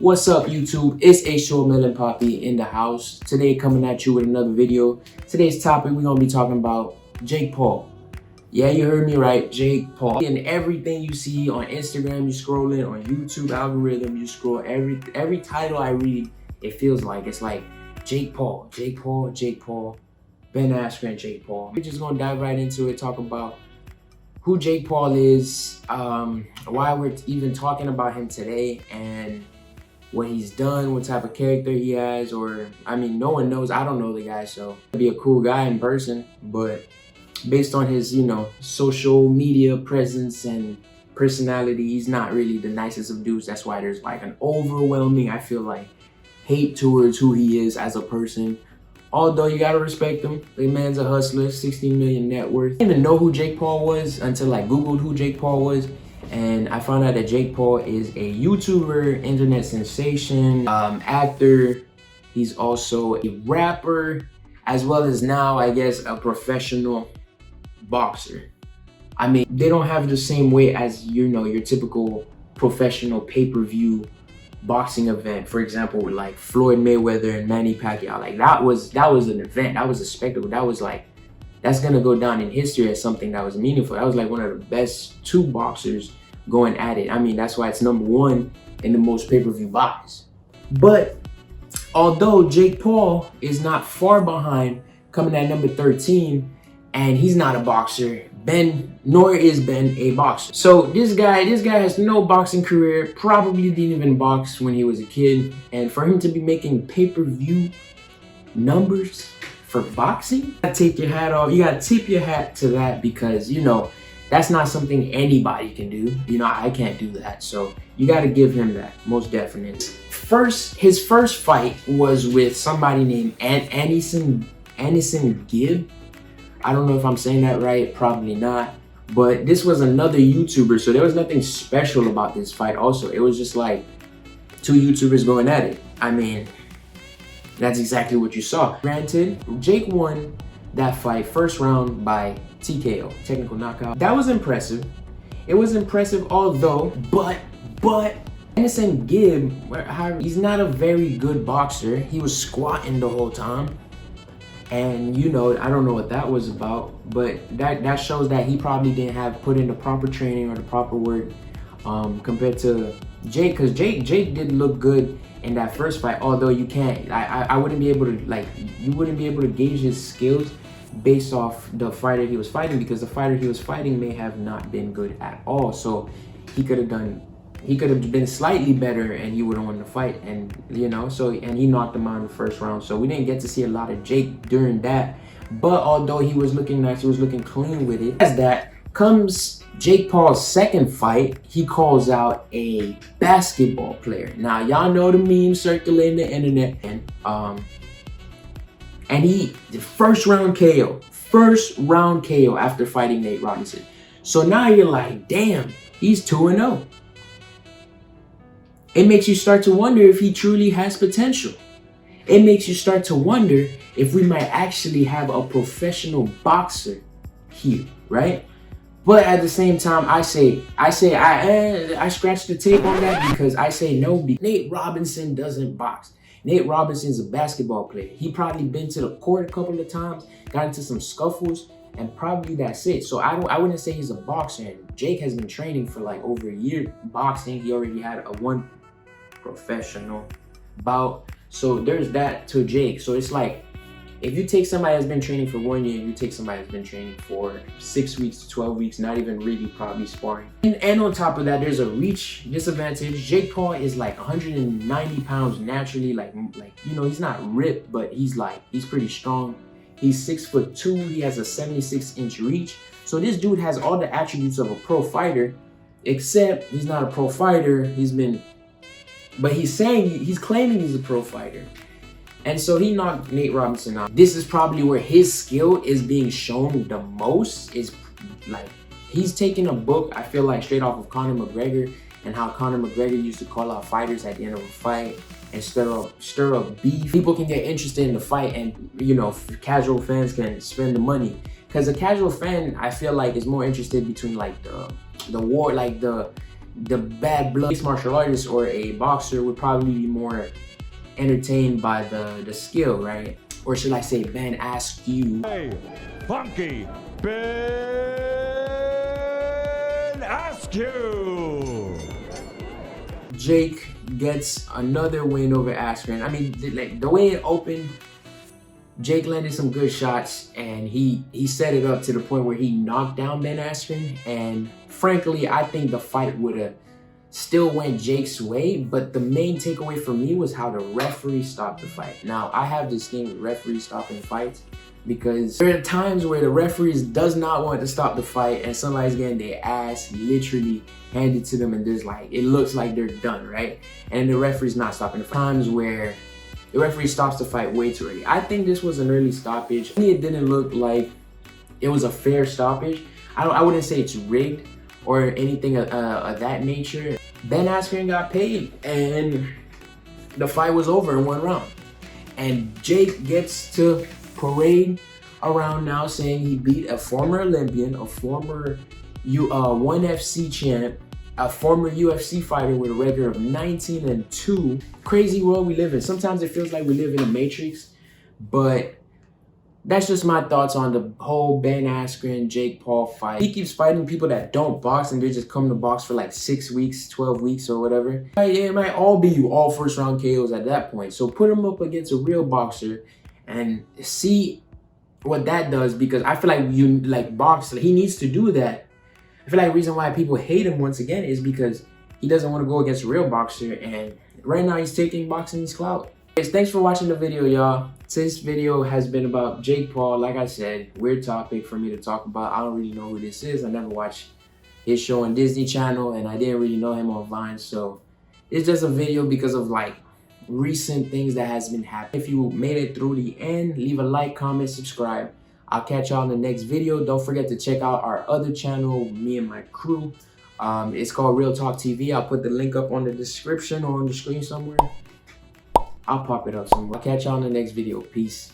What's up, YouTube? It's A Short Melon Poppy in the house. Today, coming at you with another video. Today's topic, we're gonna be talking about Jake Paul. Yeah, you heard me right, Jake Paul. And everything you see on Instagram, you scrolling on YouTube algorithm, you scroll every title I read, it feels like it's like Jake Paul, Jake Paul, Jake Paul, Ben Askren, Jake Paul. We're just gonna dive right into it, talk about who Jake Paul is, why we're even talking about him today, and what he's done, what type of character he has, or I mean, no one knows. I don't know the guy, so he'd be a cool guy in person, but based on his, social media presence and personality, he's not really the nicest of dudes. That's why there's like an overwhelming, I feel like, hate towards who he is as a person. Although you gotta respect him, the man's a hustler, 16 million net worth. I didn't even know who Jake Paul was until I Googled who Jake Paul was. And I found out that Jake Paul is a YouTuber, internet sensation, actor. He's also a rapper, as well as now, I guess, a professional boxer. I mean, they don't have the same weight as, your typical professional pay-per-view boxing event. For example, with like Floyd Mayweather and Manny Pacquiao. Like that was an event. That was a spectacle. That's gonna go down in history as something that was meaningful. That was like one of the best two boxers going at it. I mean, that's why it's number one in the most pay-per-view buys. But although Jake Paul is not far behind, coming at number 13, and he's not a boxer, nor is Ben a boxer. So this guy has no boxing career, probably didn't even box when he was a kid. And for him to be making pay-per-view numbers for boxing, you gotta take your hat off. You gotta tip your hat to that, because that's not something anybody can do. I can't do that. So you gotta give him that, most definitely. His first fight was with somebody named Anderson Gibb. I don't know if I'm saying that right, probably not. But this was another YouTuber, so there was nothing special about this fight also. It was just like two YouTubers going at it. I mean, that's exactly what you saw. Granted, Jake won that fight first round by TKO, technical knockout. That was impressive. It was impressive, although, but Anderson Gibb, he's not a very good boxer. He was squatting the whole time. And I don't know what that was about, but that shows that he probably didn't have put in the proper training or the proper work compared to Jake, because Jake did look good in that first fight. Although I wouldn't be able to, you wouldn't be able to gauge his skills based off the fighter he was fighting, because the fighter he was fighting may have not been good at all. So he could have been slightly better and he would have won the fight, and and he knocked him out in the first round. So we didn't get to see a lot of Jake during that. But although he was looking nice, he was looking clean with it. As that comes Jake Paul's second fight, he calls out a basketball player. Now y'all know the meme circulating the internet, and the first round KO after fighting Nate Robinson. So now you're like, damn, he's 2-0. It makes you start to wonder if he truly has potential. It makes you start to wonder if we might actually have a professional boxer here, right? But at the same time, I scratch the tape on that, because I say no. Nate Robinson doesn't box. Nate Robinson's a basketball player. He probably been to the court a couple of times, got into some scuffles, and probably that's it. So I wouldn't say he's a boxer. And Jake has been training for like over a year boxing. He already had one professional bout. So there's that to Jake. So it's like, if you take somebody that's been training for 1 year, you take somebody that's been training for 6 weeks to 12 weeks, not even really probably sparring. And on top of that, there's a reach disadvantage. Jake Paul is like 190 pounds naturally, like he's not ripped, but he's pretty strong. He's 6'2", he has a 76-inch reach. So this dude has all the attributes of a pro fighter, except he's not a pro fighter. But he's claiming he's a pro fighter. And so he knocked Nate Robinson out. This is probably where his skill is being shown the most. Is like, he's taking a book, I feel like, straight off of Conor McGregor, and how Conor McGregor used to call out fighters at the end of a fight and stir up beef. People can get interested in the fight, and casual fans can spend the money. Because a casual fan, I feel like, is more interested between like the war, like the the bad blood mixed martial artist or a boxer would probably be more entertained by the skill, right? Or should I say Ben Askren? Hey, funky Ben Askren. Jake gets another win over Askren. I mean, like the way it opened, Jake landed some good shots and he set it up to the point where he knocked down Ben Askren. And frankly, I think the fight would have still went Jake's way, but the main takeaway for me was how the referee stopped the fight. Now, I have this thing with referees stopping fights because there are times where the referees does not want to stop the fight and somebody's getting their ass literally handed to them and there's like, it looks like they're done, right? And the referee's not stopping the fight. Times where the referee stops the fight way too early. I think this was an early stoppage. To me, it didn't look like it was a fair stoppage. I wouldn't say it's rigged or anything of that nature. Ben Askren got paid and the fight was over in 1 round. And Jake gets to parade around now saying he beat a former Olympian, a former 1FC champ, a former UFC fighter with a record of 19-2. Crazy world we live in. Sometimes it feels like we live in a matrix, but that's just my thoughts on the whole Ben Askren, Jake Paul fight. He keeps fighting people that don't box and they just come to box for like 6 weeks, 12 weeks or whatever. It might all be all first round KOs at that point. So put him up against a real boxer and see what that does, because I feel like boxer, he needs to do that. I feel like the reason why people hate him once again is because he doesn't want to go against a real boxer, and right now he's taking boxing's clout. Thanks for watching the video, y'all. This video has been about Jake Paul. Like I said, weird topic for me to talk about. I don't really know who this is. I never watched his show on Disney Channel and I didn't really know him on Vine, so it's just a video because of like recent things that has been happening. If you made it through the end, leave a like, comment, subscribe. I'll catch y'all in the next video. Don't forget to check out our other channel, me and my crew. It's called Real Talk TV. I'll put the link up on the description or on the screen somewhere. I'll pop it up somewhere. I'll catch y'all in the next video. Peace.